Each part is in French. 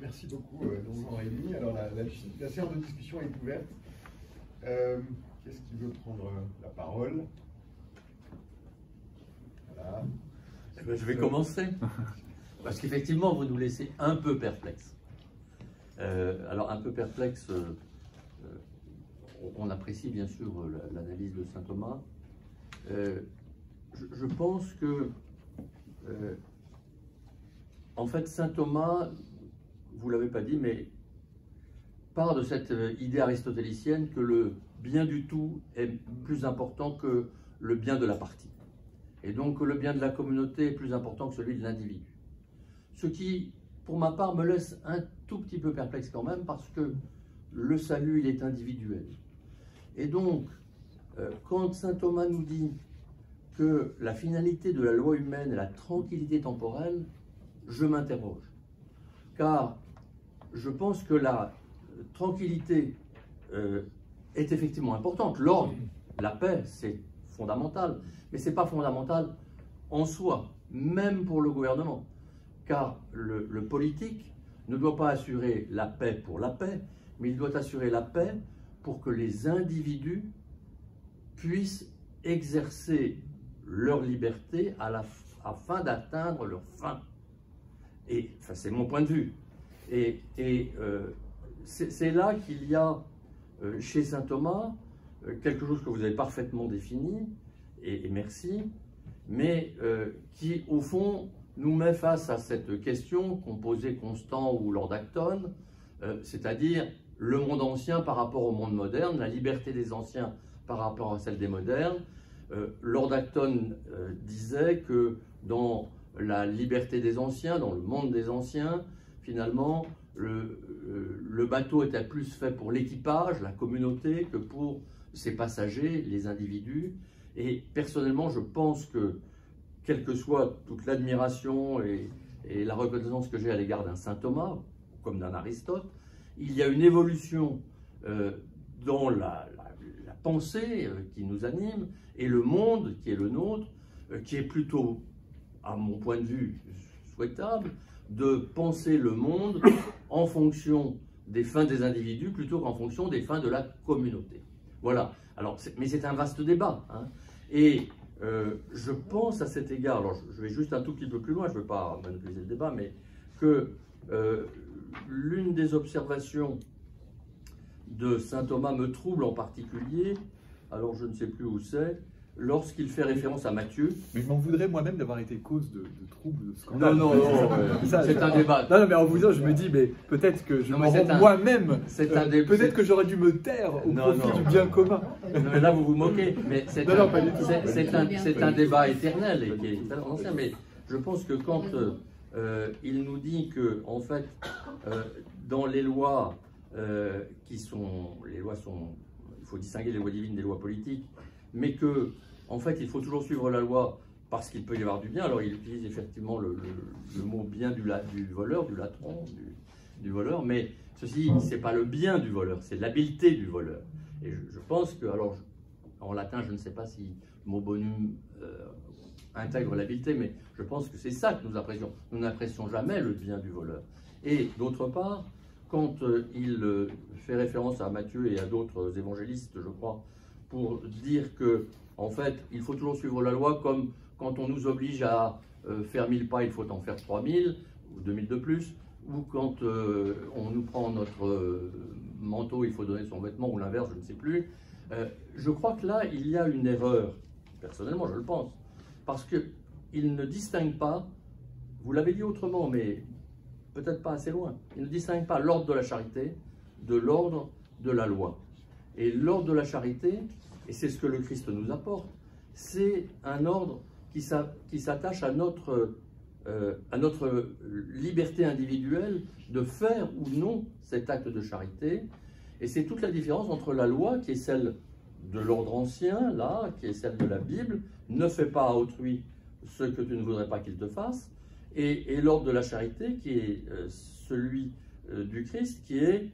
Merci beaucoup, Jean-Rémy. Alors, la séance de discussion est ouverte. Qu'est-ce qui veut prendre la parole? Voilà. Je vais commencer. Parce qu'effectivement, vous nous laissez un peu perplexes. Alors, un peu perplexes, on apprécie bien sûr l'analyse de saint Thomas. Je pense que, en fait, saint Thomas, vous ne l'avez pas dit, mais part de cette idée aristotélicienne que le bien du tout est plus important que le bien de la partie. Et donc que le bien de la communauté est plus important que celui de l'individu. Ce qui, pour ma part, me laisse un tout petit peu perplexe quand même, parce que le salut, il est individuel. Et donc, quand saint Thomas nous dit que la finalité de la loi humaine est la tranquillité temporelle, je m'interroge. Car je pense que la tranquillité est effectivement importante. L'ordre, la paix, c'est fondamental. Mais ce n'est pas fondamental en soi, même pour le gouvernement. Car le politique ne doit pas assurer la paix pour la paix, mais il doit assurer la paix pour que les individus puissent exercer leur liberté afin d'atteindre leur fin. Et ça, c'est mon point de vue. Et c'est là qu'il y a chez saint Thomas quelque chose que vous avez parfaitement défini, et merci, mais qui, au fond, nous met face à cette question qu'ont posée Constant ou Lord Acton, c'est-à-dire le monde ancien par rapport au monde moderne, la liberté des anciens par rapport à celle des modernes. Lord Acton disait que dans la liberté des anciens, dans le monde des anciens, finalement, le bateau était plus fait pour l'équipage, la communauté, que pour ses passagers, les individus. Et personnellement, je pense que, quelle que soit toute l'admiration et la reconnaissance que j'ai à l'égard d'un saint Thomas, comme d'un Aristote, il y a une évolution dans la pensée qui nous anime, et le monde qui est le nôtre, qui est plutôt, à mon point de vue, souhaitable, de penser le monde en fonction des fins des individus plutôt qu'en fonction des fins de la communauté. Voilà. Alors, mais c'est un vaste débat. Hein. Et je pense à cet égard, alors je vais juste un tout petit peu plus loin, je ne veux pas monopoliser le débat, mais que l'une des observations de saint Thomas me trouble en particulier, alors je ne sais plus où c'est, lorsqu'il fait référence à Matthieu. Mais je m'en voudrais moi-même d'avoir été cause de troubles, de scandales. Non, c'est un débat. Non, mais en vous disant, je me dis, mais peut-être que je m'en rends moi-même. Peut-être que j'aurais dû me taire au profit du bien commun. Non, mais là, vous vous moquez. Mais c'est un débat éternel et qui est très ancien. Mais je pense que quand il nous dit que, en fait, dans les lois il faut distinguer les lois divines des lois politiques, mais que, en fait, il faut toujours suivre la loi parce qu'il peut y avoir du bien. Alors, il utilise effectivement le mot bien du voleur, du latron, du voleur, mais ceci, c'est pas le bien du voleur, c'est l'habileté du voleur. Et je pense que, alors, en latin, je ne sais pas si mot bonum intègre l'habileté, mais je pense que c'est ça que nous apprécions. Nous n'apprécions jamais le bien du voleur. Et d'autre part, quand il fait référence à Matthieu et à d'autres évangélistes, je crois, pour dire que, en fait, il faut toujours suivre la loi, comme quand on nous oblige à faire 1000 pas, il faut en faire 3000 ou 2000 de plus, ou quand on nous prend notre manteau, il faut donner son vêtement, ou l'inverse, je ne sais plus. Je crois que là, il y a une erreur, personnellement, je le pense, parce qu'il ne distingue pas, vous l'avez dit autrement, mais peut-être pas assez loin, il ne distingue pas l'ordre de la charité de l'ordre de la loi. Et l'ordre de la charité, et c'est ce que le Christ nous apporte, c'est un ordre qui s'attache à notre liberté individuelle de faire ou non cet acte de charité. Et c'est toute la différence entre la loi, qui est celle de l'ordre ancien, là, qui est celle de la Bible, ne fais pas à autrui ce que tu ne voudrais pas qu'il te fasse, et l'ordre de la charité, qui est celui du Christ, qui est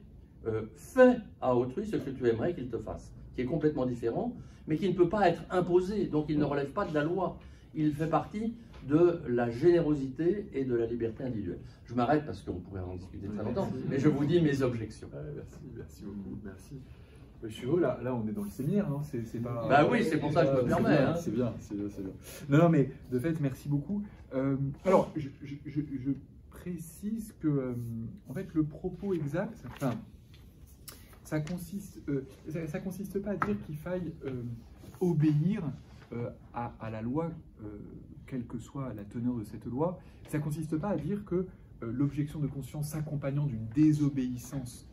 fais à autrui ce que tu aimerais qu'il te fasse, qui est complètement différent, mais qui ne peut pas être imposé, donc il ne relève pas de la loi. Il fait partie de la générosité et de la liberté individuelle. Je m'arrête parce qu'on pourrait en discuter très longtemps, mais je vous dis mes objections. Merci beaucoup, merci. Je suis heureux, là on est dans le séminaire, non? C'est pas... Bah oui, c'est pour ça que je me permets. C'est bien. Non, mais de fait, merci beaucoup. Alors, je précise que, en fait, le propos exact, enfin, ça consiste pas à dire qu'il faille obéir à la loi, quelle que soit la teneur de cette loi. Ça consiste pas à dire que l'objection de conscience s'accompagnant d'une désobéissance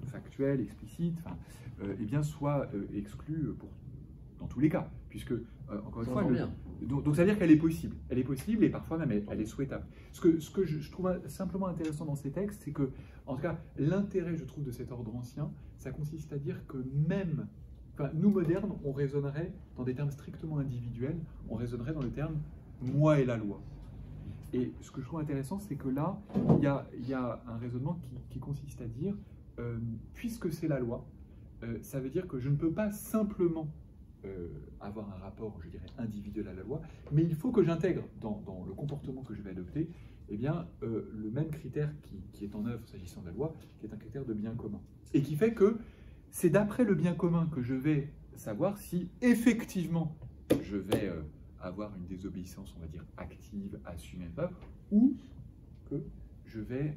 factuelle, explicite, eh bien, soit exclue dans tous les cas, puisque, encore une fois, donc ça veut dire qu'elle est possible. Elle est possible et parfois même elle est souhaitable. Ce que je trouve simplement intéressant dans ces textes, c'est que, en tout cas, l'intérêt, je trouve, de cet ordre ancien, ça consiste à dire que même, nous modernes, on raisonnerait dans des termes strictement individuels, on raisonnerait dans le terme « moi et la loi ». Et ce que je trouve intéressant, c'est que là, il y a un raisonnement qui consiste à dire puisque c'est la loi, ça veut dire que je ne peux pas simplement avoir un rapport, je dirais, individuel à la loi, mais il faut que j'intègre dans le comportement que je vais adopter, eh bien, le même critère qui est en œuvre s'agissant de la loi, qui est un critère de bien commun. Et qui fait que c'est d'après le bien commun que je vais savoir si effectivement je vais avoir une désobéissance, on va dire, active, assumée, ou que je vais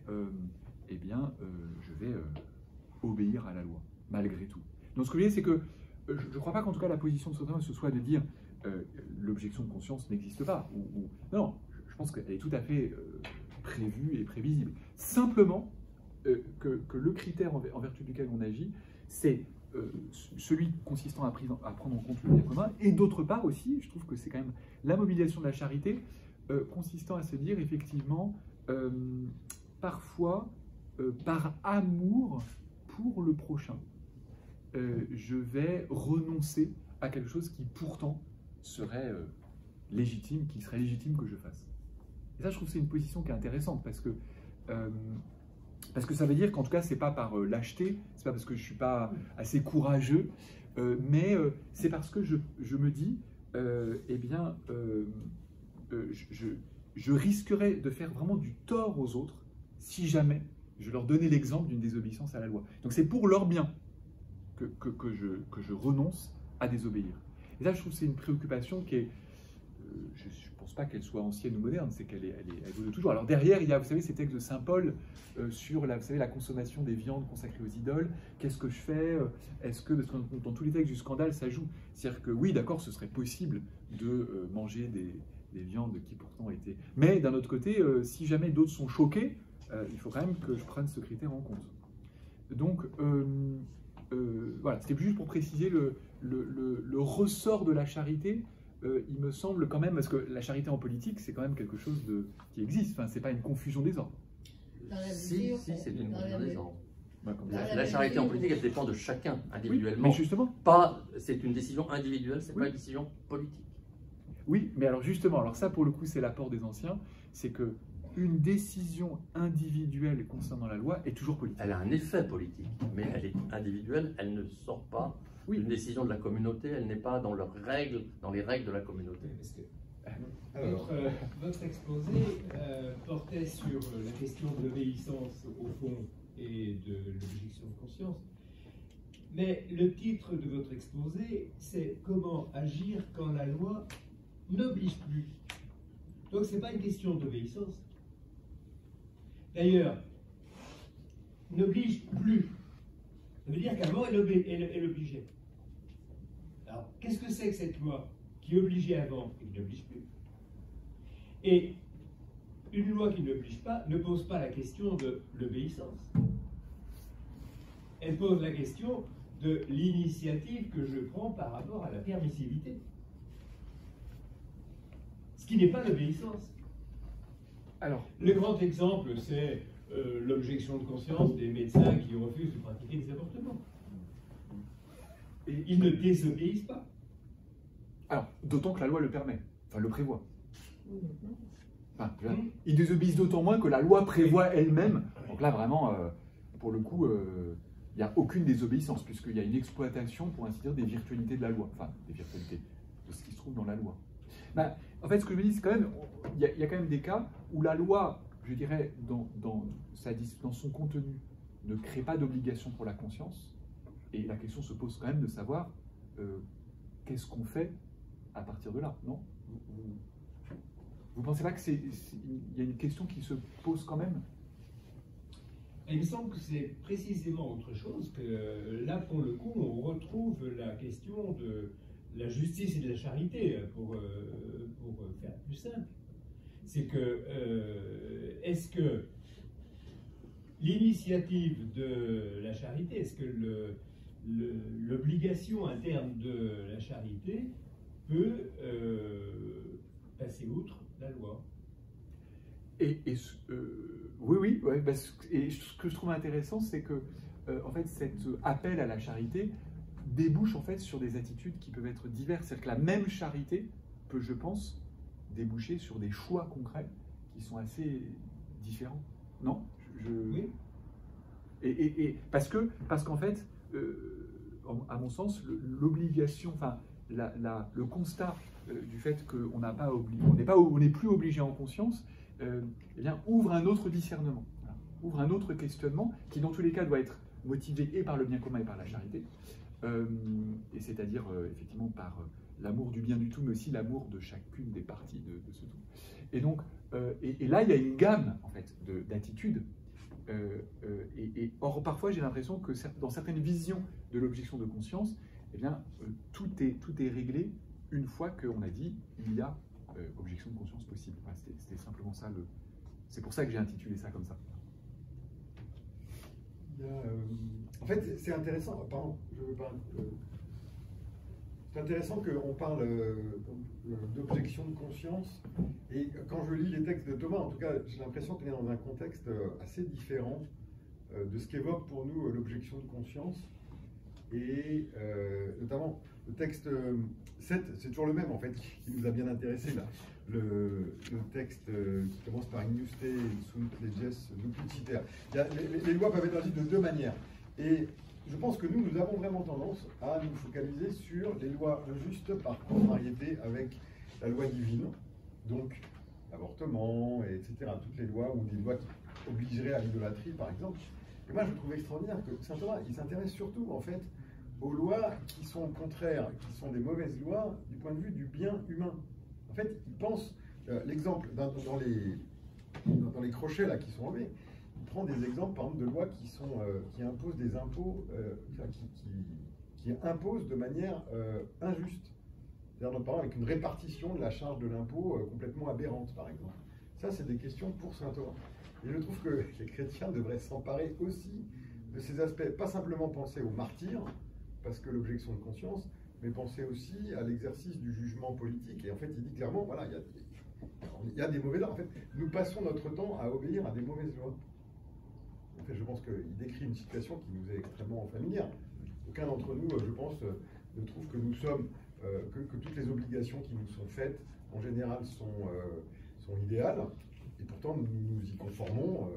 obéir à la loi, malgré tout. Donc ce que je veux dire, c'est que je ne crois pas qu'en tout cas la position de Sautin ce soit de dire l'objection de conscience n'existe pas. Non, je pense qu'elle est tout à fait prévue et prévisible. Simplement, que le critère en vertu duquel on agit, c'est celui consistant à prendre en compte le bien commun, et d'autre part aussi, je trouve que c'est quand même la mobilisation de la charité, consistant à se dire effectivement, parfois, par amour pour le prochain, je vais renoncer à quelque chose qui pourtant serait légitime, qui serait légitime que je fasse. Et ça, je trouve que c'est une position qui est intéressante, parce que ça veut dire qu'en tout cas, c'est pas par lâcheté, c'est pas parce que je suis pas assez courageux, mais c'est parce que je me dis, je risquerais de faire vraiment du tort aux autres si jamais je leur donnais l'exemple d'une désobéissance à la loi. Donc c'est pour leur bien que je renonce à désobéir. Et ça, je trouve que c'est une préoccupation qui est... je ne pense pas qu'elle soit ancienne ou moderne, c'est qu'elle évolue toujours. Alors derrière, il y a, vous savez, ces textes de Saint Paul sur la consommation des viandes consacrées aux idoles. Qu'est-ce que je fais? Est-ce que, parce que dans tous les textes du scandale, ça joue. C'est-à-dire que oui, d'accord, ce serait possible de manger des viandes qui pourtant étaient... Mais d'un autre côté, si jamais d'autres sont choqués, il faut quand même que je prenne ce critère en compte. Donc, voilà, c'était juste pour préciser le ressort de la charité. Il me semble quand même, parce que la charité en politique, c'est quand même quelque chose qui existe. Enfin, c'est pas une confusion des ordres. Si, c'est une confusion des ordres. La charité en politique, elle dépend de chacun individuellement. Oui, mais justement. C'est une décision individuelle, c'est pas une décision politique. Oui, mais alors justement, alors ça pour le coup, c'est l'apport des anciens, c'est que une décision individuelle concernant la loi est toujours politique. Elle a un effet politique, mais elle est individuelle, elle ne sort pas d'une décision de la communauté, elle n'est pas dans les règles de la communauté. Parce que votre exposé portait sur la question de l'obéissance au fond et de l'objection de conscience. Mais le titre de votre exposé, c'est « Comment agir quand la loi n'oblige plus ». Donc ce n'est pas une question d'obéissance. D'ailleurs, n'oblige plus. Ça veut dire qu'avant, elle obligeait. Alors, qu'est-ce que c'est que cette loi qui obligeait avant et qui n'oblige plus? Et une loi qui n'oblige pas ne pose pas la question de l'obéissance. Elle pose la question de l'initiative que je prends par rapport à la permissivité. Ce qui n'est pas l'obéissance. Alors, le grand exemple, c'est l'objection de conscience des médecins qui refusent de pratiquer des avortements. Et ils ne désobéissent pas. Alors, d'autant que la loi le permet, enfin le prévoit. Enfin, ils désobéissent d'autant moins que la loi prévoit elle-même. Donc là, vraiment, pour le coup, il n'y a aucune désobéissance, puisqu'il y a une exploitation, pour ainsi dire, des virtualités de la loi. Enfin, des virtualités, de ce qui se trouve dans la loi. En fait, ce que je me dis, c'est quand même, il y a quand même des cas où la loi, je dirais, dans son contenu, ne crée pas d'obligation pour la conscience. Et la question se pose quand même de savoir qu'est-ce qu'on fait à partir de là, non? Vous pensez pas qu'il y a une question qui se pose quand même? Il me semble que c'est précisément autre chose, que là, pour le coup, on retrouve la question de la justice et de la charité, pour faire plus simple. C'est que, est-ce que l'initiative de la charité, est-ce que l'obligation interne de la charité peut passer outre la loi? Oui, et ce que je trouve intéressant, c'est que en fait, cet appel à la charité débouche en fait sur des attitudes qui peuvent être diverses. C'est-à-dire que la même charité peut, je pense, déboucher sur des choix concrets qui sont assez différents. Non? Oui. Parce qu'en fait, à mon sens, l'obligation, enfin, le constat du fait qu'on n'est plus obligé en conscience, eh bien, ouvre un autre discernement, voilà. Ouvre un autre questionnement qui, dans tous les cas, doit être motivé et par le bien commun et par la charité, et c'est-à-dire effectivement par l'amour du bien du tout, mais aussi l'amour de chacune des parties de ce tout. Et donc, et là, il y a une gamme en fait d'attitudes. Or, parfois, j'ai l'impression que dans certaines visions de l'objection de conscience, eh bien, tout est réglé une fois qu'on a dit il y a objection de conscience possible. Enfin, c'était simplement ça. C'est pour ça que j'ai intitulé ça comme ça. En fait, c'est intéressant. Pardon, je veux pas. C'est intéressant qu'on parle d'objection de conscience. Et quand je lis les textes de Thomas, en tout cas, j'ai l'impression qu'on est dans un contexte assez différent de ce qu'évoque pour nous l'objection de conscience. Et notamment, le texte 7, c'est toujours le même, en fait, qui nous a bien intéressé là. Le texte qui commence par Inuste sunt leges dupliciter. Les lois peuvent être agies de deux manières. Et je pense que nous avons vraiment tendance à nous focaliser sur les lois injustes par contrariété avec la loi divine, donc l'avortement, etc. Toutes les lois ou des lois qui obligeraient à l'idolâtrie, par exemple. Et moi, je trouve extraordinaire que saint Thomas, il s'intéresse surtout, en fait, aux lois qui sont contraires, qui sont des mauvaises lois du point de vue du bien humain. En fait, il pense, l'exemple dans les crochets là qui sont enlevés, il prend des exemples par exemple de lois qui imposent des impôts, qui imposent de manière injuste. C'est-à-dire notamment avec une répartition de la charge de l'impôt complètement aberrante, par exemple. Ça, c'est des questions pour saint Thomas. Et je trouve que les chrétiens devraient s'emparer aussi de ces aspects, pas simplement penser aux martyrs, parce que l'objection de conscience, mais penser aussi à l'exercice du jugement politique. Et en fait, il dit clairement, voilà, il y a des mauvaises lois. En fait, nous passons notre temps à obéir à des mauvaises lois. En fait, je pense qu'il décrit une situation qui nous est extrêmement familière. Aucun d'entre nous, je pense, ne trouve que nous sommes, que toutes les obligations qui nous sont faites, en général, sont idéales. Et pourtant, nous nous y conformons,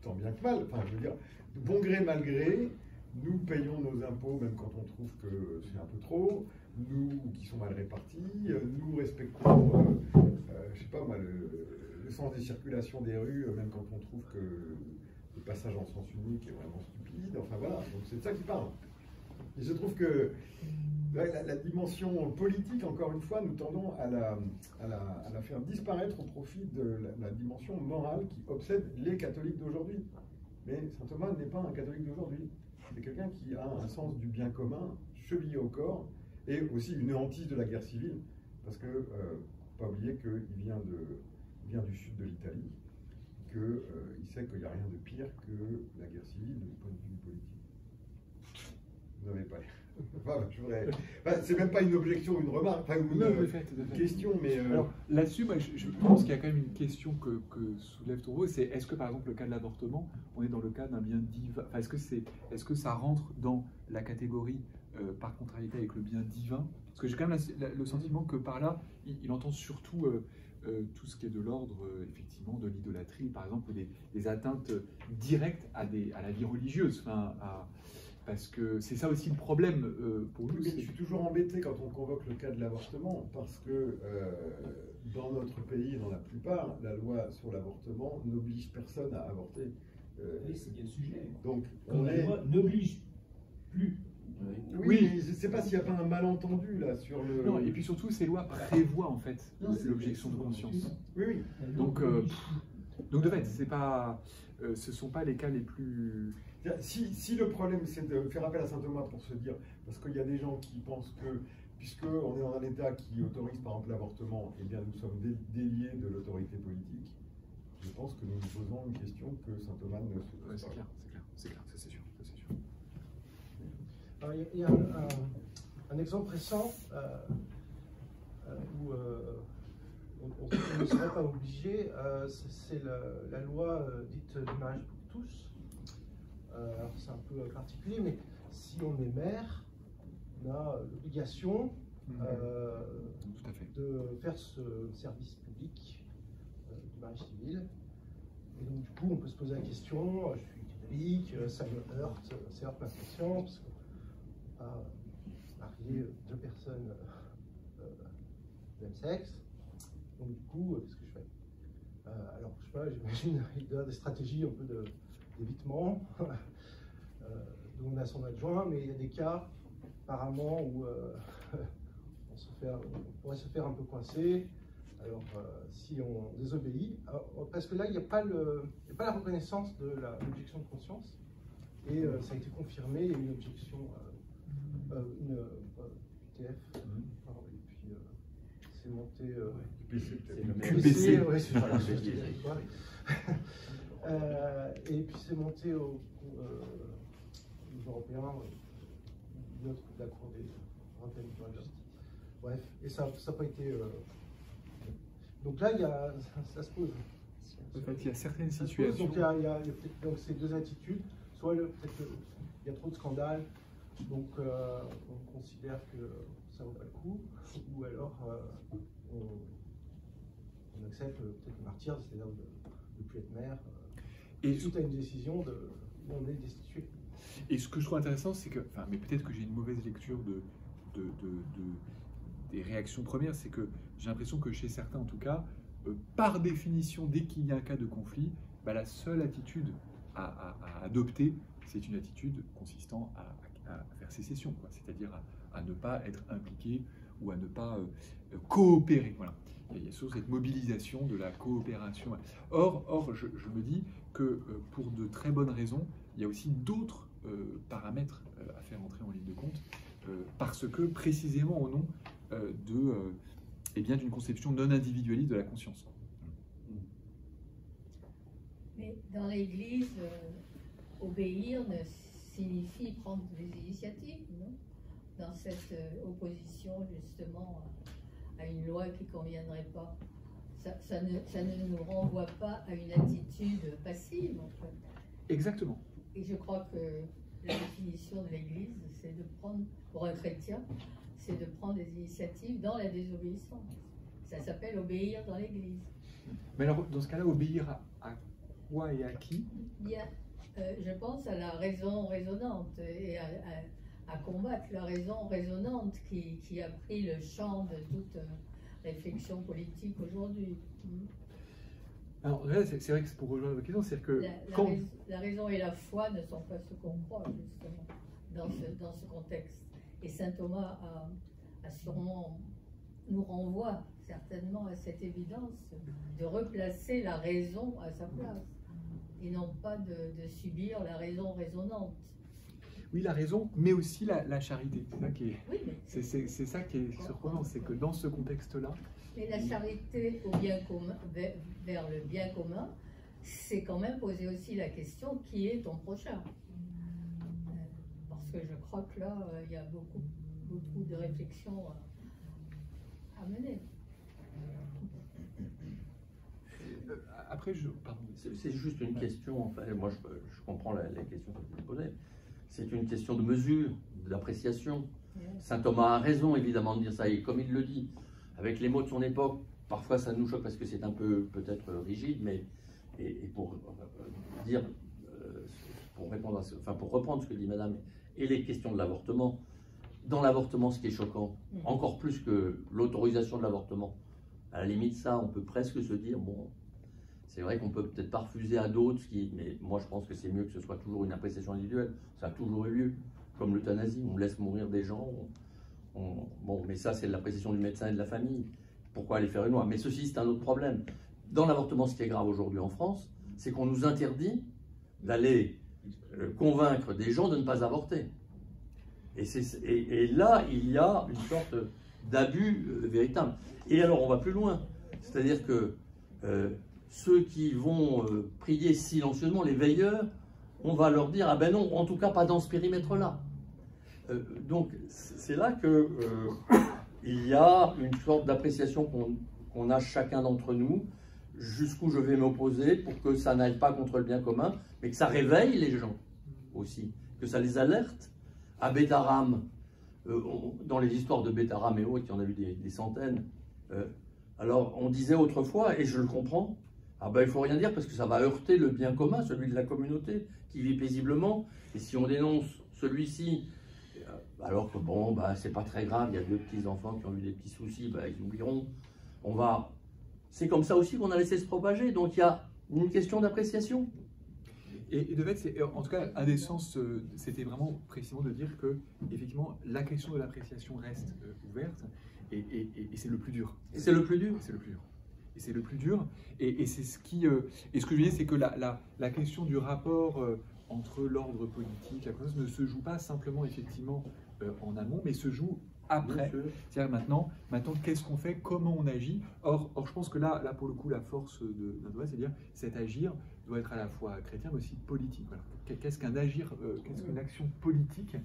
tant bien que mal. Enfin, je veux dire, de bon gré, mal gré, nous payons nos impôts même quand on trouve que c'est un peu trop, nous qui sont mal répartis, nous respectons, je sais pas moi, le sens des circulations des rues, même quand on trouve que le passage en sens unique est vraiment stupide. Enfin voilà, donc c'est de ça qu'il parle. Et je trouve que la dimension politique, encore une fois, nous tendons à la faire disparaître au profit de la dimension morale qui obsède les catholiques d'aujourd'hui. Mais saint Thomas n'est pas un catholique d'aujourd'hui. C'est quelqu'un qui a un sens du bien commun chevillé au corps et aussi une hantise de la guerre civile, parce que pas oublier qu'il vient du sud de l'Italie, qu'il sait qu'il n'y a rien de pire que la guerre civile du point de vue politique. Vous n'avez pas c'est même pas une objection, une remarque, enfin, une question, mais... Alors là-dessus, je pense qu'il y a quand même une question que soulève Thoreau, c'est est-ce que par exemple le cas de l'avortement, on est dans le cas d'un bien divin, enfin, est-ce que ça rentre dans la catégorie par contrariété avec le bien divin? Parce que j'ai quand même le sentiment que par là, il entend surtout tout ce qui est de l'ordre, effectivement, de l'idolâtrie, par exemple, des atteintes directes à la vie religieuse, enfin, Parce que c'est ça aussi le problème pour nous. Mais je suis toujours embêté quand on convoque le cas de l'avortement, parce que dans notre pays, dans la plupart, la loi sur l'avortement n'oblige personne à avorter. Oui, c'est bien le sujet. Donc, Quand la loi n'oblige plus. Oui, mais je ne sais pas s'il n'y a pas un malentendu là sur le. Non, et puis surtout, ces lois prévoient en fait l'objection de conscience. Oui, oui. Donc de fait, c'est pas, ce ne sont pas les cas les plus. Si le problème c'est de faire appel à saint Thomas pour se dire, parce qu'il y a des gens qui pensent que, puisqu'on est dans un État qui autorise par exemple l'avortement, eh bien nous sommes déliés de l'autorité politique, je pense que nous nous posons une question que saint Thomas ne se pose pas. C'est clair, c'est clair, ça c'est sûr. Alors, il y a un exemple récent où on ne serait pas obligé, c'est la loi dite du mariage pour tous. Alors c'est un peu particulier, mais si on est maire, on a l'obligation de faire ce service public du mariage civil. Et donc du coup, on peut se poser la question, je suis catholique, ça heurte ma conscience, marier deux personnes du même sexe. Donc du coup, qu'est-ce que je fais? Alors, je sais pas, j'imagine il y a des stratégies un peu d'évitement. Dont on a son adjoint, mais il y a des cas, apparemment, où on pourrait se faire un peu coincer. Alors, si on désobéit, parce que là, il n'y a pas la reconnaissance de l'objection de conscience, et ça a été confirmé, il y a une objection, une TF, pardon, et puis c'est monté. QPC, ouais, c'est ça. Et puis c'est monté au niveau européen, une autre de la Cour européenne de la justice. Bref, et ça n'a pas été. Donc là, ça se pose. En fait, il y a certaines situations. Donc, il y a peut-être ces deux attitudes. Soit peut-être qu'il y a trop de scandales, donc on considère que ça ne vaut pas le coup, ou alors on accepte peut-être le martyre, c'est-à-dire de ne plus être maire, suite à une décision où on est destitué. Et ce que je trouve intéressant, c'est que, mais peut-être que j'ai une mauvaise lecture des réactions premières, c'est que j'ai l'impression que chez certains, en tout cas, par définition, dès qu'il y a un cas de conflit, la seule attitude à adopter, c'est une attitude consistant à faire sécession, c'est-à-dire à ne pas être impliqué ou à ne pas coopérer. Voilà. Il y a cette mobilisation de la coopération. Or je me dis que pour de très bonnes raisons, il y a aussi d'autres paramètres à faire entrer en ligne de compte, parce que précisément au nom d'une conception non individualiste de la conscience. Mais dans l'Église, obéir signifie prendre des initiatives, non? Dans cette opposition justement à une loi qui ne conviendrait pas. Ça ne nous renvoie pas à une attitude passive, en fait. Exactement. Et je crois que la définition de l'Église, c'est de prendre, pour un chrétien, c'est de prendre des initiatives dans la désobéissance. Ça s'appelle obéir dans l'Église. Mais alors, dans ce cas-là, obéir à quoi et à qui? Bien, je pense à la raison raisonnante et à combattre la raison raisonnante qui a pris le champ de toute réflexion politique aujourd'hui. Alors là, c'est vrai que c'est pour rejoindre votre question, c'est que la raison et la foi ne sont pas ce qu'on croit, justement, dans ce contexte. Et saint Thomas a sûrement, nous renvoie certainement à cette évidence de replacer la raison à sa place, et non pas de subir la raison raisonnante. Oui, la raison, mais aussi la charité. C'est ça qui est, oui, c'est ça qui est surprenant, c'est que dans ce contexte-là... Mais la charité au bien commun, vers le bien commun, c'est quand même poser aussi la question qui est ton prochain. Parce que je crois que là, il y a beaucoup de réflexions à mener. Après, c'est juste une question, enfin, moi je comprends la question que vous posez. C'est une question de mesure, d'appréciation. Saint Thomas a raison évidemment de dire ça, et comme il le dit, avec les mots de son époque, parfois ça nous choque parce que c'est un peu peut-être rigide, mais et pour dire, pour répondre pour reprendre ce que dit Madame et les questions de l'avortement. Dans l'avortement, ce qui est choquant, encore plus que l'autorisation de l'avortement, à la limite, ça, on peut presque se dire, bon, c'est vrai qu'on peut peut-être pas refuser à d'autres, mais moi je pense que c'est mieux que ce soit toujours une appréciation individuelle. Ça a toujours eu lieu, comme l'euthanasie, on laisse mourir des gens. Bon, mais ça, c'est l'appréciation du médecin et de la famille. Pourquoi aller faire une loi? Mais ceci, c'est un autre problème. Dans l'avortement, ce qui est grave aujourd'hui en France, c'est qu'on nous interdit d'aller convaincre des gens de ne pas avorter. Et là, il y a une sorte d'abus véritable. Et alors, on va plus loin. C'est-à-dire que ceux qui vont prier silencieusement, les veilleurs, on va leur dire « Ah ben non, en tout cas pas dans ce périmètre-là ». Donc, c'est là que il y a une sorte d'appréciation qu'on a chacun d'entre nous, jusqu'où je vais m'opposer pour que ça n'aille pas contre le bien commun, mais que ça réveille les gens aussi, que ça les alerte. À Bétharam, dans les histoires de Bétharam et autres, il y en a eu des centaines, alors on disait autrefois, et je le comprends, ah ben il ne faut rien dire parce que ça va heurter le bien commun, celui de la communauté qui vit paisiblement, et si on dénonce celui-ci, alors que bon, bah, c'est pas très grave, il y a 2 petits-enfants qui ont eu des petits soucis, bah, ils oublieront, c'est comme ça aussi qu'on a laissé se propager, donc il y a une question d'appréciation. Et de fait, en tout cas, un des sens, c'était vraiment précisément de dire que, effectivement, la question de l'appréciation reste ouverte, et c'est le plus dur. Et c'est le plus dur. C'est le plus dur. Et c'est le plus dur. Et c'est ce qui. Et ce que je veux dire, c'est que la question du rapport entre l'ordre politique, la conscience, ne se joue pas simplement, effectivement, en amont, mais se joue après. C'est-à-dire maintenant, qu'est-ce qu'on fait, comment on agit. Or, je pense que là, pour le coup, la force de notre c'est de dire cet agir doit être à la fois chrétien, mais aussi politique. Voilà. Qu'est-ce qu'un agir, qu'est-ce qu'une action politique,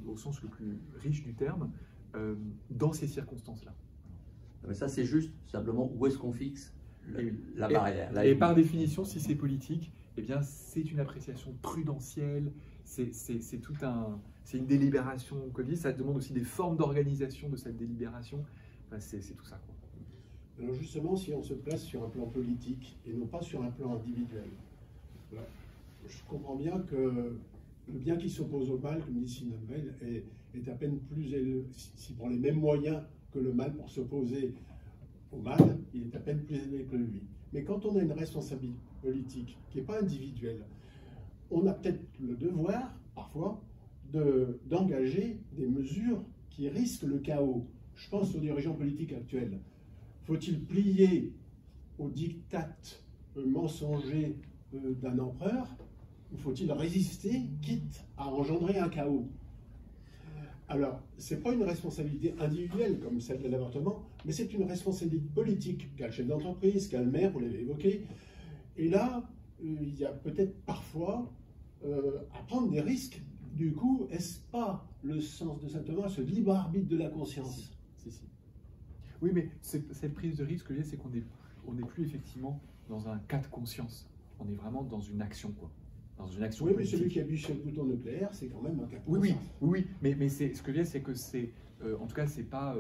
au sens le plus riche du terme, dans ces circonstances-là. Mais ça, c'est juste simplement où est-ce qu'on fixe la barrière. Et par définition, si c'est politique, eh bien, c'est une appréciation prudentielle, c'est une délibération, comme je dis, ça demande aussi des formes d'organisation de cette délibération. Enfin, c'est tout ça, quoi. Alors justement, si on se place sur un plan politique et non pas sur un plan individuel, voilà, je comprends bien que le bien qui s'oppose au mal, comme dit Simone Veil, est à peine plus élevé, s'il prend les mêmes moyens que le mal pour s'opposer au mal, il est à peine plus élevé que lui. Mais quand on a une responsabilité politique qui n'est pas individuelle, on a peut-être le devoir, parfois, d'engager des mesures qui risquent le chaos. Je pense aux dirigeants politiques actuels. Faut-il plier au diktat mensonger d'un empereur ou faut-il résister, quitte à engendrer un chaos? Alors, ce n'est pas une responsabilité individuelle comme celle de l'avortement, mais c'est une responsabilité politique qu'a le chef d'entreprise, qu'a le maire, vous l'avez évoqué. Et là, il y a peut-être parfois à prendre des risques. Du coup, est-ce pas le sens de saint Thomas, ce libre arbitre de la conscience? Si. Oui, mais cette prise de risque, c'est qu'on n'est plus effectivement dans un cas de conscience. On est vraiment dans une action, quoi. Dans une action oui, politique. mais celui qui appuie sur le bouton nucléaire, c'est quand même un cas de conscience. Oui, mais ce que je veux dire, c'est que en tout cas, c'est pas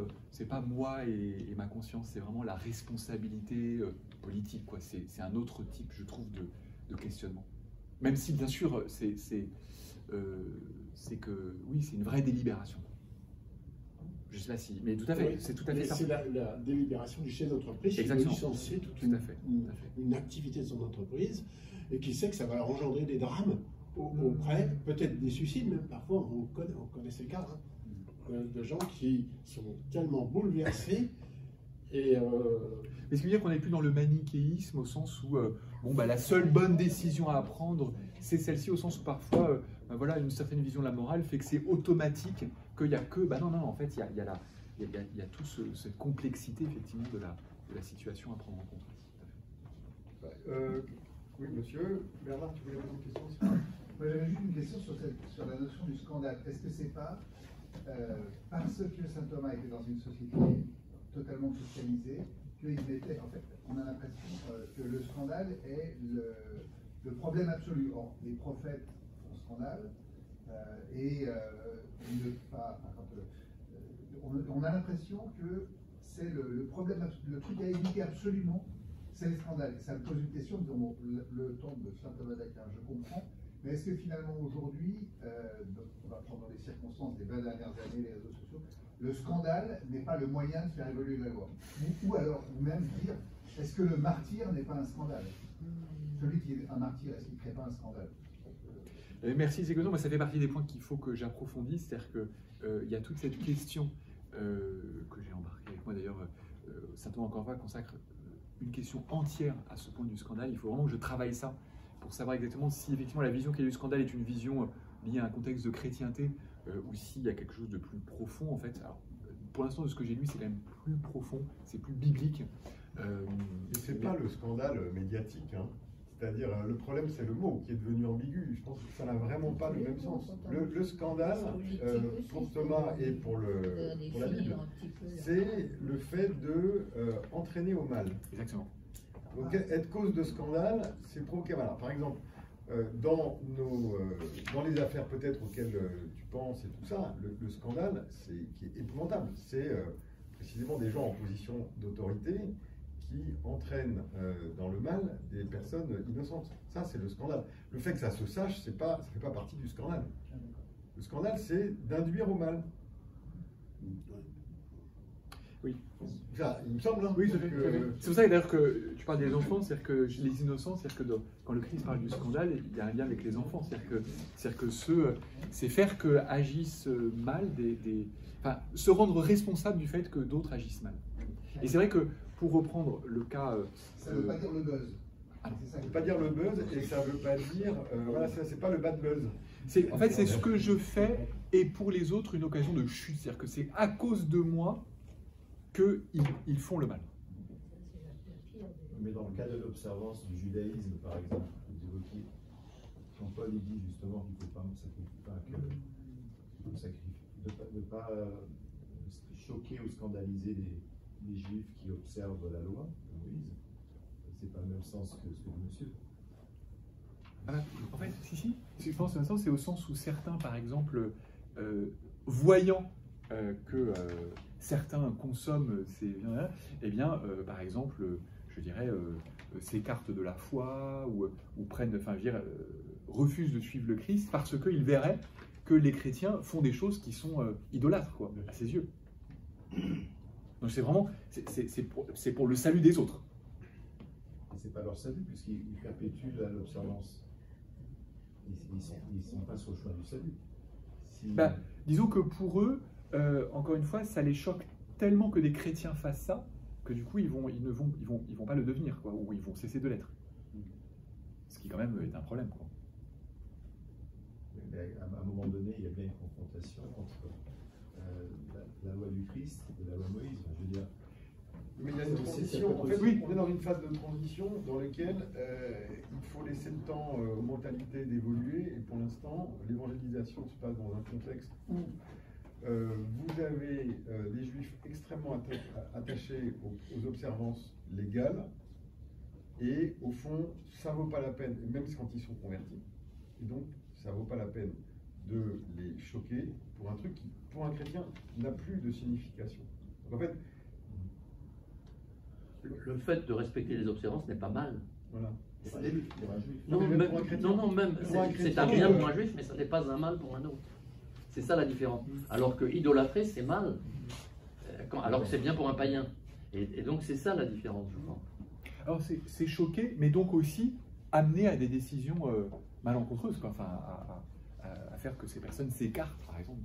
moi et ma conscience, c'est vraiment la responsabilité politique, quoi. C'est un autre type, je trouve, de questionnement. Même si, bien sûr, c'est que, oui, c'est une vraie délibération. Je sais pas si, mais tout à fait, c'est tout à fait ça. C'est la délibération du chef d'entreprise qui veut licencier toute une activité de son entreprise et qui sait que ça va engendrer des drames auprès, peut-être des suicides, même parfois, on connaît ces cas, de gens qui sont tellement bouleversés. Mais ce qui veut dire qu'on n'est plus dans le manichéisme au sens où la seule bonne décision à prendre, c'est celle-ci, au sens où parfois une certaine vision de la morale fait que c'est automatique, qu'il n'y a que... non, en fait, il y a toute cette complexité, effectivement, de la situation à prendre en compte. Oui, monsieur. Bernard, tu voulais poser une question? J'avais juste une question sur la notion du scandale. Est-ce que c'est pas parce que saint Thomas était dans une société totalement socialisée qu'il était, en fait, on a l'impression que le scandale est le problème absolu. Or, les prophètes font scandale on a l'impression que c'est le problème, le truc à éviter absolument, c'est le scandale. Ça me pose une question, dans le temps de saint Thomas d'Aquin, je comprends, Mais est-ce que finalement aujourd'hui, on va prendre les circonstances des 20 dernières années, les réseaux sociaux, le scandale n'est pas le moyen de faire évoluer la loi? Ou alors, ou même dire, est-ce que le martyr n'est pas un scandale? Celui qui est un martyr, est-ce qu'il ne crée pas un scandale? Merci, c'est que non, ça fait partie des points qu'il faut que j'approfondisse, c'est-à-dire qu'il y a toute cette question que j'ai embarquée avec moi d'ailleurs, Saint Thomas encore consacre une question entière à ce point du scandale. Il faut vraiment que je travaille ça pour savoir exactement si effectivement la vision qu'il y a du scandale est une vision liée à un contexte de chrétienté ou s'il y a quelque chose de plus profond en fait. Alors, pour l'instant, de ce que j'ai lu, c'est quand même plus profond, c'est plus biblique. Mais c'est pas le scandale médiatique, hein. C'est-à-dire, le problème, c'est le mot qui est devenu ambigu. Je pense que ça n'a vraiment pas le même sens. Le scandale, pour Thomas et pour la Bible, c'est le fait de entraîner au mal. Exactement. Donc, être cause de scandale, c'est provoquer mal. Alors, par exemple, dans les affaires peut-être auxquelles tu penses et tout ça, le scandale, qui est épouvantable, c'est précisément des gens en position d'autorité qui entraînent dans le mal des personnes innocentes. Ça, c'est le scandale. Le fait que ça se sache, ça ne fait pas partie du scandale. Le scandale, c'est d'induire au mal. Oui. Ça, il me semble. Hein, oui, c'est pour ça d'ailleurs que tu parles des enfants, c'est-à-dire que les innocents, c'est-à-dire que quand le Christ parle du scandale, il y a un lien avec les enfants. C'est-à-dire que c'est faire que agissent mal enfin, se rendre responsable du fait que d'autres agissent mal. Et c'est vrai que pour reprendre le cas... ça ne veut pas dire le buzz. Ça ne veut pas dire le buzz et ça ne veut pas dire... voilà, c'est pas le bad buzz. En fait, c'est ce que je fais et pour les autres une occasion de chute. C'est-à-dire que c'est à cause de moi qu'ils font le mal. Mais dans le cas de l'observance du judaïsme, par exemple, vous évoquiez, quand Paul il dit justement qu'il ne faut pas choquer ou scandaliser les Juifs qui observent la loi de Moïse, c'est pas le même sens que ce que dit monsieur. En fait, si, je pense que c'est au sens où certains, par exemple, voyant que certains consomment ces biens-là, eh bien, par exemple, je dirais, s'écartent de la foi ou prennent, enfin, je dirais, refusent de suivre le Christ parce qu'ils verraient que les chrétiens font des choses qui sont idolâtres, quoi, à ses yeux. Donc c'est vraiment, c'est pour le salut des autres. C'est pas leur salut puisqu'ils perpétuent l'observance. Ils ne sont pas sur le chemin du salut. Disons que pour eux, encore une fois, ça les choque tellement que des chrétiens fassent ça que du coup ils vont pas le devenir, quoi, ou ils vont cesser de l'être. Ce qui quand même est un problème, quoi. Mais à un moment donné, il y a bien une confrontation entre la loi du Christ et la loi de Moïse. Je veux dire. Mais il y a une transition. En fait, oui, on est dans une phase de transition dans laquelle il faut laisser le temps aux mentalités d'évoluer. Et pour l'instant, l'évangélisation se passe dans un contexte où vous avez des juifs extrêmement attachés aux observances légales. Et au fond, ça ne vaut pas la peine, même quand ils sont convertis. Et donc, ça ne vaut pas la peine de les choquer pour un truc qui, pour un chrétien, n'a plus de signification. Donc, en fait, le fait de respecter les observances n'est pas mal. Voilà. Non, même, c'est un bien pour un juif, mais ça n'est pas un mal pour un autre. C'est ça la différence. Alors que idolâtrer, c'est mal, alors que c'est bien pour un païen. Et donc c'est ça la différence, je pense. Alors c'est choqué, mais donc aussi amener à des décisions malencontreuses, quoi. Enfin, à faire que ces personnes s'écartent, par exemple.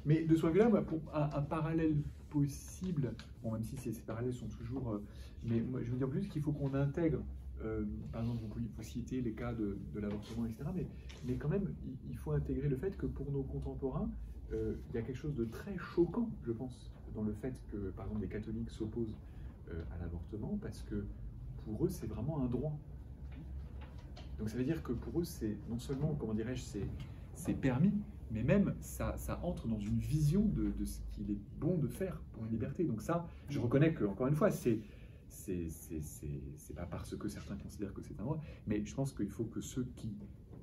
Mais de ce point de vue-là, pour un parallèle possible, bon, même si ces parallèles sont toujours... mais moi, je veux dire plus qu'il faut qu'on intègre, par exemple, vous citez les cas de l'avortement, etc., mais quand même, il faut intégrer le fait que pour nos contemporains, il y a quelque chose de très choquant, je pense, dans le fait que, par exemple, les catholiques s'opposent à l'avortement, parce que pour eux, c'est vraiment un droit. Donc ça veut dire que pour eux, c'est non seulement, comment dirais-je, c'est permis, mais même ça entre dans une vision de ce qu'il est bon de faire pour une liberté. Donc ça, je reconnais que, encore une fois, c'est pas parce que certains considèrent que c'est un droit, mais je pense qu'il faut que ceux qui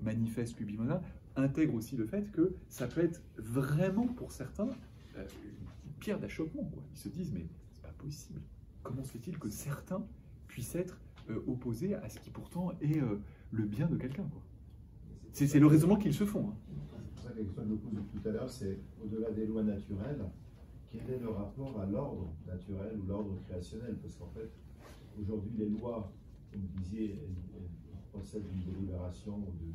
manifestent publiquement intègrent aussi le fait que ça peut être vraiment pour certains une pierre d'achoppement, quoi. Ils se disent, mais c'est pas possible. Comment se fait-il que certains puissent être opposé à ce qui pourtant est le bien de quelqu'un, quoi. C'est le raisonnement qu'ils se font. Hein. C'est pour ça que la question que je me pose depuis tout à l'heure, c'est au-delà des lois naturelles, quel est le rapport à l'ordre naturel ou l'ordre créationnel? Parce qu'en fait, aujourd'hui, les lois, comme vous disiez, elles procèdent d'une délibération ou du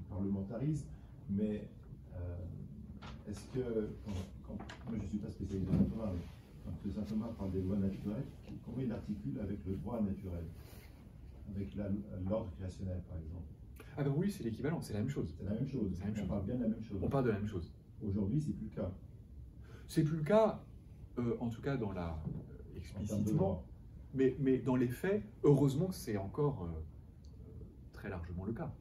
parlementarisme, mais est-ce que, moi je ne suis pas spécialiste de Saint Thomas, mais quand Saint Thomas parle des lois naturelles, comment il articule avec le droit naturel, avec l'ordre créationnel par exemple? Ah ben oui, c'est l'équivalent, c'est la même chose. C'est la même chose, on parle bien de la même chose. On parle de la même chose. Aujourd'hui, c'est plus le cas. C'est plus le cas, en tout cas explicitement, mais dans les faits, heureusement que c'est encore très largement le cas.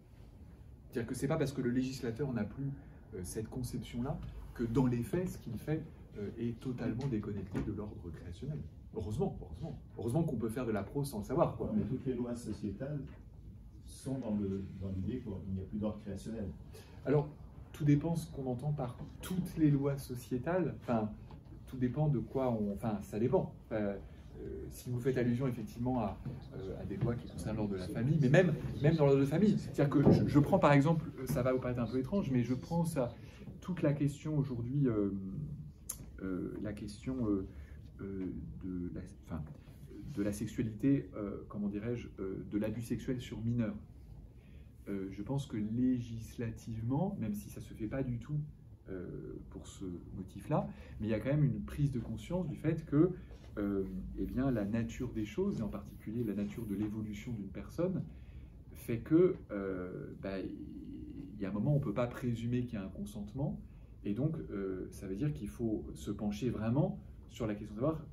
C'est-à-dire que c'est pas parce que le législateur n'a plus cette conception-là que dans les faits, ce qu'il fait est totalement déconnecté de l'ordre créationnel. Heureusement qu'on peut faire de la prose sans le savoir, quoi. Mais toutes les lois sociétales sont dans l'idée qu'il n'y a plus d'ordre créationnel. Alors, tout dépend ce qu'on entend par toutes les lois sociétales. Enfin, tout dépend de quoi on... Enfin, ça dépend. Si vous faites allusion effectivement à des lois qui concernent l'ordre de la famille, mais même dans l'ordre de famille. C'est-à-dire que je prends par exemple, ça va vous paraître un peu étrange, mais je prends ça, toute la question aujourd'hui, la question de la sexualité, comment dirais-je, de l'abus sexuel sur mineurs. Je pense que législativement, même si ça ne se fait pas du tout pour ce motif-là, mais il y a quand même une prise de conscience du fait que eh bien, la nature des choses, et en particulier la nature de l'évolution d'une personne, fait que il y a un moment où on ne peut pas présumer qu'il y a un consentement, et donc ça veut dire qu'il faut se pencher vraiment sur la question de savoir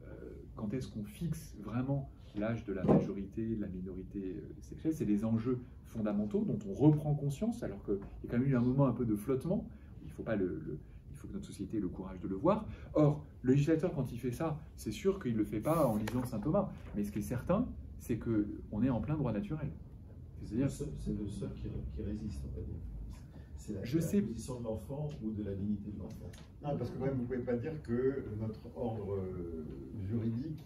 quand est-ce qu'on fixe vraiment l'âge de la majorité, de la minorité sexuelle. C'est des enjeux fondamentaux dont on reprend conscience, alors qu'il y a quand même eu un moment un peu de flottement. Il faut que notre société ait le courage de le voir. Or, le législateur, quand il fait ça, c'est sûr qu'il ne le fait pas en lisant Saint Thomas. Mais ce qui est certain, c'est qu'on est en plein droit naturel. C'est-à-dire, c'est le seul qui résiste, on va dire. C'est la position de l'enfant ou de la dignité de l'enfant. Non, parce que quand même, vous ne pouvez pas dire que notre ordre juridique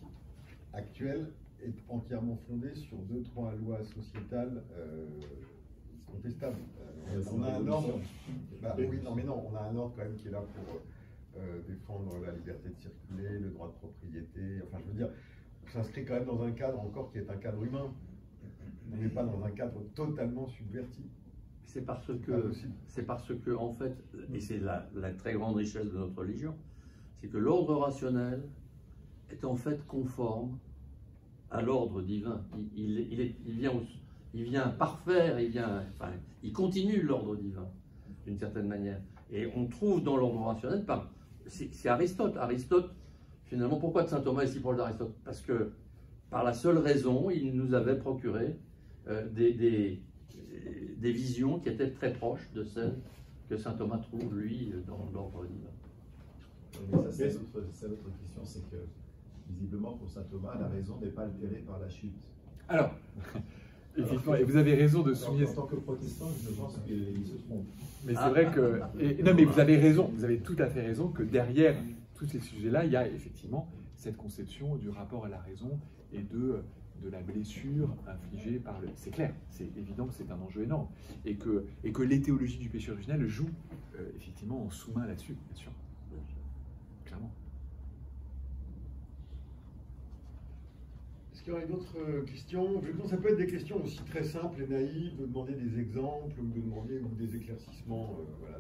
actuel est entièrement fondé sur 2-3 lois sociétales contestables. On a un ordre. Oui, non, mais non, on a un ordre quand même qui est là pour défendre la liberté de circuler, le droit de propriété. Enfin, je veux dire, s'inscrit quand même dans un cadre encore qui est un cadre humain. On n'est pas dans un cadre totalement subverti. C'est parce que, en fait, et c'est la très grande richesse de notre religion, c'est que l'ordre rationnel est en fait conforme à l'ordre divin. Il vient parfaire, il continue l'ordre divin, d'une certaine manière. Et on trouve dans l'ordre rationnel, c'est Aristote. Aristote, finalement, pourquoi Saint Thomas est si proche d'Aristote? Parce que, par la seule raison, il nous avait procuré des visions qui étaient très proches de celles que Saint Thomas trouve, lui, dans l'ordre divin. Mais ça, c'est l'autre question, c'est que, visiblement, pour Saint Thomas, la raison n'est pas altérée par la chute. Alors, effectivement, et vous avez raison de souligner... En tant que protestant, je pense qu'il se trompe. Mais c'est vrai que... non, mais vous avez raison, vous avez tout à fait raison que derrière tous ces sujets-là, il y a effectivement cette conception du rapport à la raison et de la blessure infligée par le... C'est clair, c'est évident que c'est un enjeu énorme. Et que l'éthéologie du péché originel joue effectivement en sous-main là-dessus, bien sûr. Clairement. Est-ce qu'il y aurait d'autres questions? Ça peut être des questions aussi très simples et naïves, de demander des exemples ou de demander des éclaircissements. Voilà.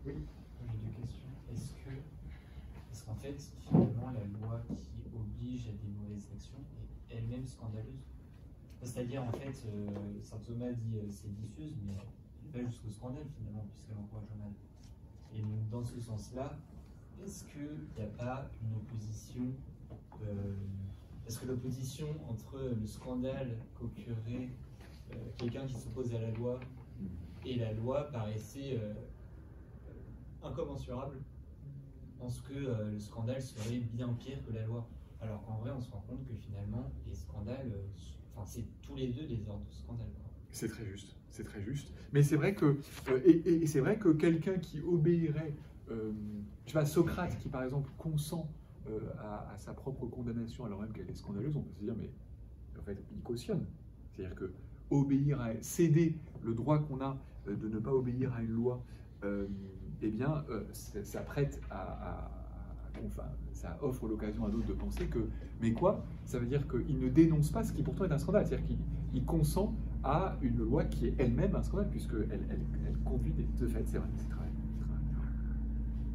Oui. J'ai deux questions. Est-ce qu'en fait, finalement, la loi qui oblige à des mauvaises actions est elle-même scandaleuse? C'est-à-dire, en fait, Saint Thomas dit séditieuse, mais pas jusqu'au scandale, finalement, puisqu'elle encourage au mal. Et donc, dans ce sens-là, est-ce qu'il n'y a pas une opposition Est-ce que l'opposition entre le scandale qu'occurrait quelqu'un qui s'oppose à la loi et la loi paraissait incommensurable, parce que le scandale serait bien pire que la loi, alors qu'en vrai on se rend compte que finalement les scandales, c'est tous les deux des ordres de scandale. C'est très juste, c'est très juste. Mais c'est vrai que, c'est vrai que quelqu'un qui obéirait, tu vois, Socrate qui par exemple consent à sa propre condamnation, alors même qu'elle est scandaleuse, on peut se dire, mais en fait, il cautionne. C'est-à-dire que céder le droit qu'on a de ne pas obéir à une loi, eh bien, ça prête enfin, ça offre l'occasion à d'autres de penser que, mais quoi? Ça veut dire qu'il ne dénonce pas ce qui pourtant est un scandale. C'est-à-dire qu'il consent à une loi qui est elle-même un scandale, puisqu'elle conduit de fait, c'est vrai, c'est très.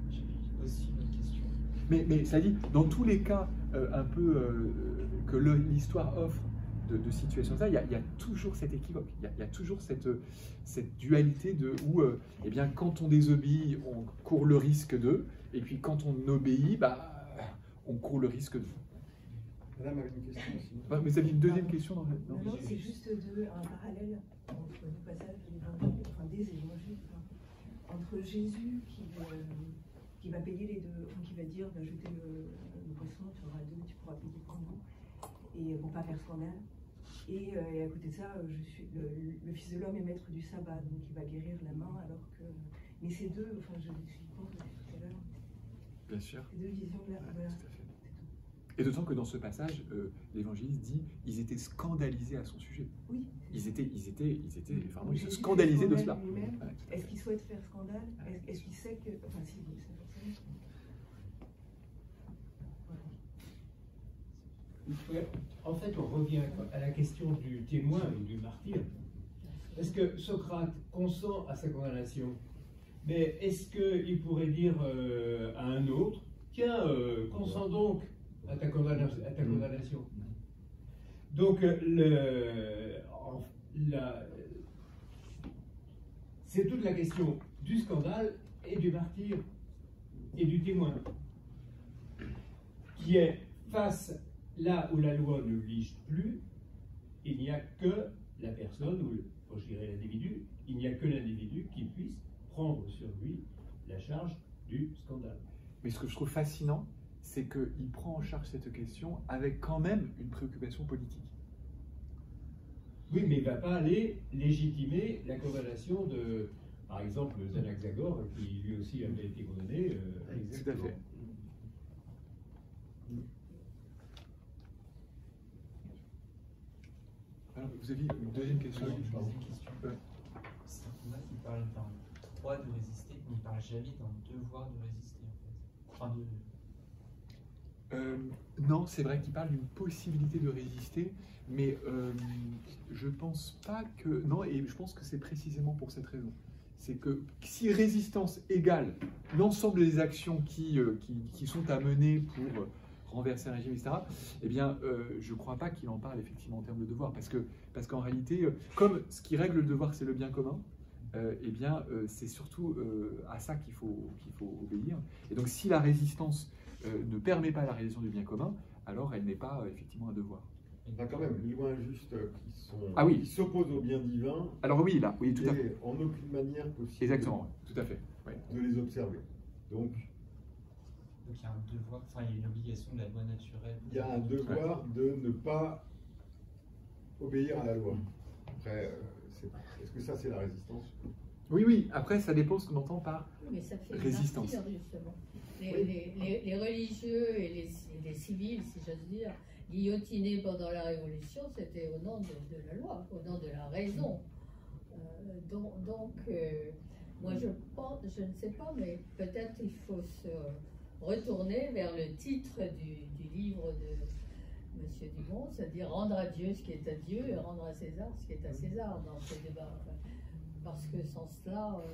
J'ai aussi une question. Mais ça dit, dans tous les cas un peu que l'histoire offre de situations comme ça, il y a toujours cet équivoque, il y a toujours cette dualité où, eh bien, quand on désobéit, on court le risque de, et puis quand on obéit, on court le risque de. Madame avait une question aussi. Mais vous avez une deuxième question dans Non, c'est juste un parallèle entre le passage de l'évangile, enfin des évangiles, entre Jésus qui va payer les deux, qui va dire jeter le poisson, tu auras deux, tu pourras payer pour nous, et pour pas faire scandale. Et à côté de ça, le Fils de l'homme est maître du sabbat, donc il va guérir la main, alors que. Mais ces deux, enfin je suis contre tout à l'heure. Bien sûr. Ces deux visions-là, voilà. Tout à fait. Et d'autant que dans ce passage, l'évangéliste dit ils étaient scandalisés à son sujet. Oui. Ils vraiment, ils se scandalisaient de cela. Est-ce qu'il souhaite faire scandale? Est-ce qu'il sait que. Enfin, si, oui, c'est forcément. En fait, on revient à la question du témoin ou du martyr. Est-ce que Socrate consent à sa condamnation? Mais est-ce qu'il pourrait dire à un autre, tiens, consens donc à ta condamnation? Donc, c'est toute la question du scandale et du martyr et du témoin, qui est face là où la loi n'oblige plus, il n'y a que la personne, ou je dirais l'individu, il n'y a que l'individu qui puisse prendre sur lui la charge du scandale. Mais ce que je trouve fascinant, c'est qu'il prend en charge cette question avec quand même une préoccupation politique. Oui, mais il ne va pas aller légitimer la condamnation de, par exemple, Anaxagore, qui lui aussi avait été condamné. Tout à fait. Alors, vous aviez une deuxième question? C'est moi qui parle d'un droit de résister, mais il parle jamais d'un devoir de résister, en fait. Non, c'est vrai qu'il parle d'une possibilité de résister, mais je pense pas que... Non, et je pense que c'est précisément pour cette raison. C'est que si résistance égale l'ensemble des actions qui sont à mener pour renverser un régime, etc., eh bien, je ne crois pas qu'il en parle effectivement en termes de devoir, parce qu'en réalité, comme ce qui règle le devoir, c'est le bien commun, eh bien, c'est surtout à ça qu'il faut obéir. Et donc, si la résistance ne permet pas la réalisation du bien commun, alors elle n'est pas effectivement un devoir. Il y a quand même les lois injustes qui s'opposent au bien divin. Alors oui, là, oui, tout à fait. En aucune manière possible. Exactement, tout à fait. Oui. De les observer. Donc il y a un devoir, enfin il y a une obligation de la loi naturelle. Il y a un devoir de ne pas obéir à la loi. Après, est-ce que ça c'est la résistance? Oui. Après, ça dépend ce qu'on entend par mais ça fait résistance. Martyr, justement. Les religieux et les civils, si j'ose dire, guillotinés pendant la Révolution, c'était au nom de la loi, au nom de la raison. Moi je pense, je ne sais pas, mais peut-être il faut se retourner vers le titre du livre de M. Dumont, c'est-à-dire rendre à Dieu ce qui est à Dieu et rendre à César ce qui est à César dans ce débat. Parce que sans cela...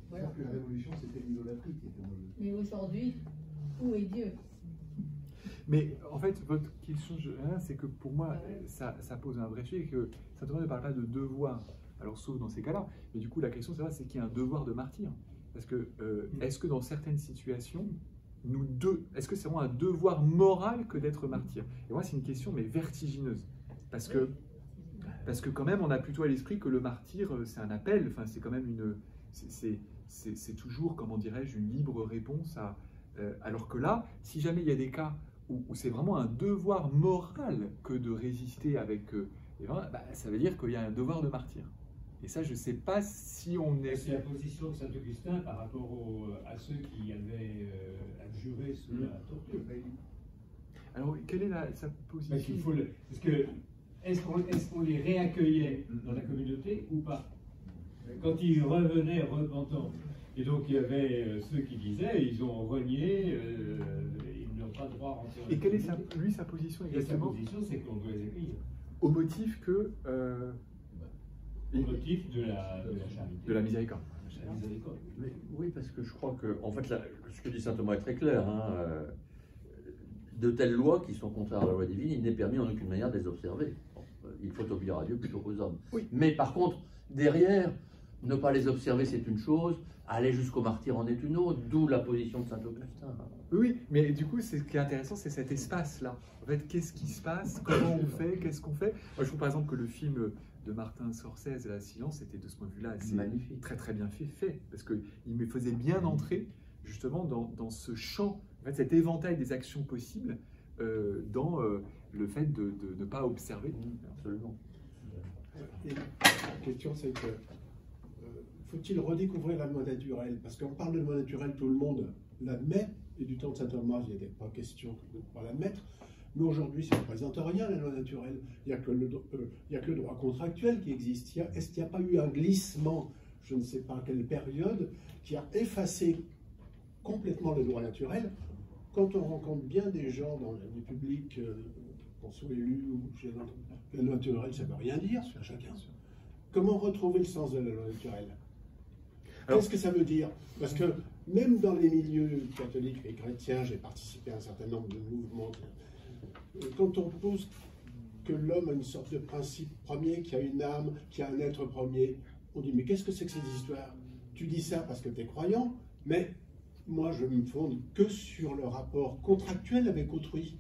voilà. Sauf que la Révolution, c'était l'idolâtrie qui était en jeu. Mais aujourd'hui, où est Dieu? Mais en fait, votre question, c'est que pour moi, ça pose un vrai sujet, que Saint Thomas ne parle pas de devoir, alors sauf dans ces cas-là, mais du coup la question c'est qu'il y a un devoir de martyr. Parce que est-ce que dans certaines situations, est-ce que c'est vraiment un devoir moral que d'être martyr? Et moi c'est une question mais vertigineuse. Parce que quand même on a plutôt à l'esprit que le martyr c'est un appel, enfin c'est quand même c'est toujours, comment dirais-je, une libre réponse à... alors que là, si jamais il y a des cas où c'est vraiment un devoir moral que de résister avec... ça veut dire qu'il y a un devoir de martyr. Et ça, je ne sais pas si on est... C'est la position de Saint-Augustin par rapport à ceux qui avaient abjuré sous la torture. Alors, quelle est sa position? Est-ce qu'on les réaccueillait dans la communauté ou pas? Quand ils revenaient repentants. Et donc il y avait ceux qui disaient ils ont renié, ils n'ont pas le droit à rentrer. Et quelle est sa position exactement? Sa position, c'est qu'on doit les accueillir. Au motif que... au motif de la charité. De la miséricorde. Mais, oui, parce que je crois que, en fait, ce que dit saint Thomas est très clair. Hein, de telles lois qui sont contraires à la loi divine, il n'est permis en aucune manière de les observer. Bon, il faut obéir à Dieu plutôt qu'aux hommes. Oui. Mais par contre, derrière, ne pas les observer, c'est une chose, aller jusqu'au martyre en est une autre, d'où la position de saint Augustin. Oui, mais du coup, ce qui est intéressant, c'est cet espace-là. En fait, qu'est-ce qui se passe? Comment on fait? Qu'est-ce qu'on fait? Moi, je trouve par exemple que le film de Martin Scorsese, La Silence, était de ce point de vue-là magnifique, très très bien fait, parce qu'il me faisait bien entrer justement dans ce champ, en fait, cet éventail des actions possibles dans le fait de ne pas observer. Absolument. Et la question, c'est que faut-il redécouvrir la loi naturelle? Parce qu'on parle de loi naturelle, tout le monde l'admet, et du temps de saint Thomas, il n'était pas question de ne pas l'admettre. Mais aujourd'hui, ça ne représente rien, la loi naturelle. Il n'y a que le droit contractuel qui existe. Est-ce qu'il n'y a pas eu un glissement, je ne sais pas à quelle période, qui a effacé complètement le droit naturel? Quand on rencontre bien des gens dans la vie publique, qu'on soit élu ou chez la loi naturelle, ça ne veut rien dire sur chacun. Comment retrouver le sens de la loi naturelle? Qu'est-ce que ça veut dire? Parce que même dans les milieux catholiques et chrétiens, j'ai participé à un certain nombre de mouvements. Quand on pose que l'homme a une sorte de principe premier, qui a une âme, qui a un être premier, on dit mais qu'est-ce que c'est que ces histoires? Tu dis ça parce que tu es croyant, mais moi je me fonde que sur le rapport contractuel avec autrui.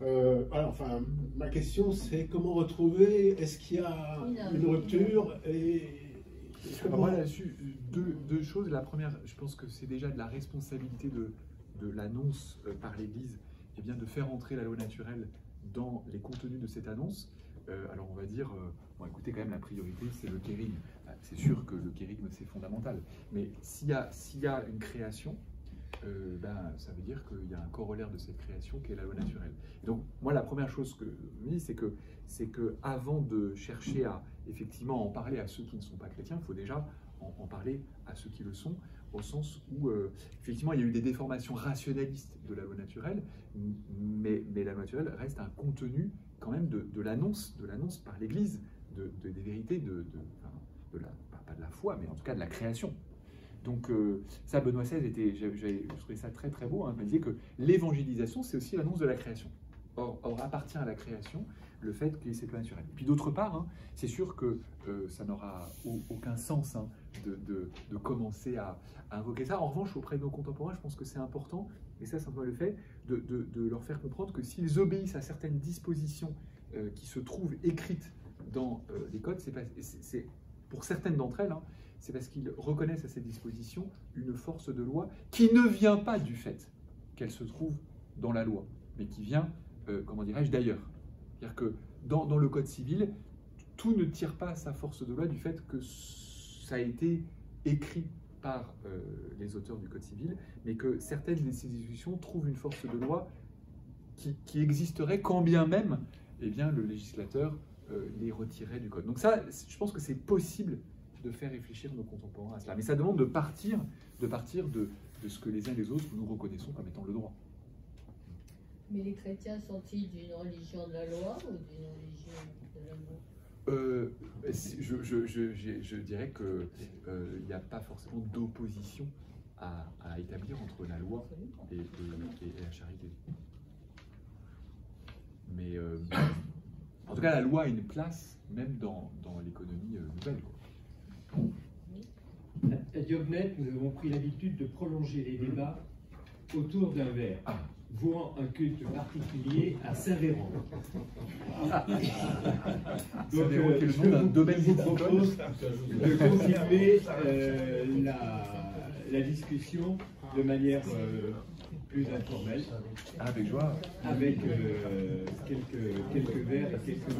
Ma question c'est comment retrouver, est-ce qu'il y a une rupture et moi là-dessus, deux choses. La première, je pense que c'est déjà de la responsabilité de l'annonce par l'Église, et bien de faire entrer la loi naturelle dans les contenus de cette annonce. Alors on va dire, bon écoutez quand même la priorité c'est le kérigme. C'est sûr que le kérigme c'est fondamental, mais s'il y a une création, ça veut dire qu'il y a un corollaire de cette création qui est la loi naturelle. Et donc moi la première chose que je me dis c'est que avant de chercher à effectivement en parler à ceux qui ne sont pas chrétiens, il faut déjà en parler à ceux qui le sont, au sens où effectivement il y a eu des déformations rationalistes de la loi naturelle, mais la loi naturelle reste un contenu quand même de l'annonce par l'Église des vérités pas de la foi, mais en tout cas de la création. Donc ça, Benoît XVI je trouvais ça très très beau, hein, il me disait que l'évangélisation c'est aussi l'annonce de la création. Or appartient à la création le fait qu'il y ait cette loi naturelle. Et puis d'autre part, hein, c'est sûr que ça n'aura aucun sens hein, de commencer à invoquer ça. En revanche, auprès de nos contemporains, je pense que c'est important, et ça Saint Thomas le fait, de leur faire comprendre que s'ils obéissent à certaines dispositions qui se trouvent écrites dans les codes, c'est pour certaines d'entre elles, hein, c'est parce qu'ils reconnaissent à ces dispositions une force de loi qui ne vient pas du fait qu'elle se trouve dans la loi, mais qui vient, comment dirais-je, d'ailleurs. C'est-à-dire que dans le Code civil, tout ne tire pas sa force de loi du fait que ça a été écrit par les auteurs du Code civil, mais que certaines de ces dispositions trouvent une force de loi qui existerait quand bien même le législateur les retirait du Code. Donc ça, je pense que c'est possible de faire réfléchir nos contemporains à cela. Mais ça demande de partir de ce que les uns et les autres nous reconnaissons comme étant le droit. Mais les chrétiens sont-ils d'une religion de la loi ou d'une religion de l'amour? Je dirais qu'il n'y a pas forcément d'opposition à établir entre la loi et la charité. Mais en tout cas, la loi a une place même dans l'économie nouvelle. À Diognet, nous avons pris l'habitude de prolonger les débats autour d'un verre, vouant un culte particulier à Saint-Véran. Donc, je vous propose de continuer la discussion de manière plus informelle. Avec joie. Avec quelques verres et quelques